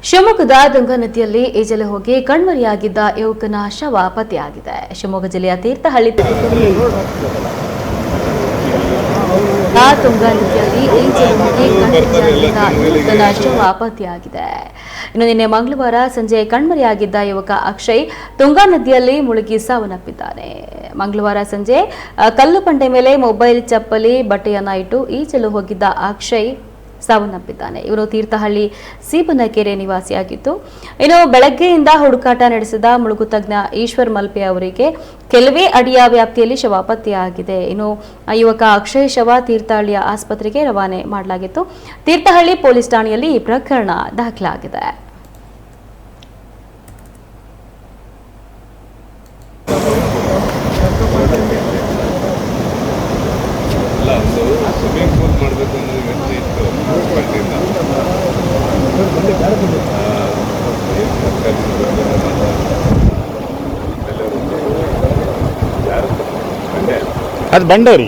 ಶಿವಮೊಗ್ಗದ ತುಂಗಾ ನದಿಯಲ್ಲಿ ಈಜಲು ಹೋಗಿ ಕಣ್ಮರೆಯಾಗಿದ್ದ ಯುವಕನ ಶವ ಪತ್ತೆಯಾಗಿದೆ. ಶಿವಮೊಗ್ಗ ಜಿಲ್ಲೆಯ ತೀರ್ಥಹಳ್ಳಿ ತುಂಗಾ ನದಿಯಲ್ಲಿ ಈಜಲು ಹೋಗಿ ಕಣ್ಮರೆಯಾಗಿದ್ದ ಯುವಕನ ಶವ ಪತ್ತೆಯಾಗಿದೆ. ಇನ್ನು ನಿನ್ನೆ ಮಂಗಳವಾರ ಸಂಜೆ ಕಣ್ಮರೆಯಾಗಿದ್ದ ಯುವಕ ಅಕ್ಷಯ್ ತುಂಗಾ ನದಿಯಲ್ಲಿ ಮುಳುಗಿ ಸಾವನ್ನಪ್ಪಿದ್ದಾನೆ. ಮಂಗಳವಾರ ಸಂಜೆ ಕಲ್ಲು ಬಂಡೆ ಮೇಲೆ ಮೊಬೈಲ್, ಚಪ್ಪಲಿ, ಬಟ್ಟೆಯನ್ನ ಇಟ್ಟು ಈಜಲು ಹೋಗಿದ್ದ ಅಕ್ಷಯ್ ಸಾವನ್ನಪ್ಪಿದ್ದಾನೆ. ಇವರು ತೀರ್ಥಹಳ್ಳಿ ಸೀಬನಕೆರೆ ನಿವಾಸಿಯಾಗಿದ್ದು, ಇನ್ನು ಬೆಳಗ್ಗೆಯಿಂದ ಹುಡುಕಾಟ ನಡೆಸಿದ ಮುಳುಗು ತಜ್ಞ ಈಶ್ವರ್ ಮಲ್ಪೆ ಅವರಿಗೆ ಕೆಲವೇ ಅಡಿಯ ವ್ಯಾಪ್ತಿಯಲ್ಲಿ ಶವ ಪತ್ತೆಯಾಗಿದೆ. ಇನ್ನು ಯುವಕ ಅಕ್ಷಯ್ ಶವ ತೀರ್ಥಹಳ್ಳಿಯ ಆಸ್ಪತ್ರೆಗೆ ರವಾನೆ ಮಾಡಲಾಗಿತ್ತು. ತೀರ್ಥಹಳ್ಳಿ ಪೊಲೀಸ್ ಠಾಣೆಯಲ್ಲಿ ಈ ಪ್ರಕರಣ ದಾಖಲಾಗಿದೆ. ಅದು ಬಂಡೇರಿ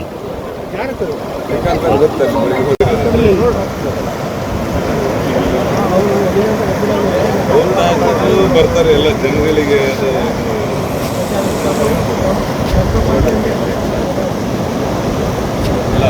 ಬರ್ತಾರೆ ಎಲ್ಲ ಜನಗಳಿಗೆ. ಎಲ್ಲ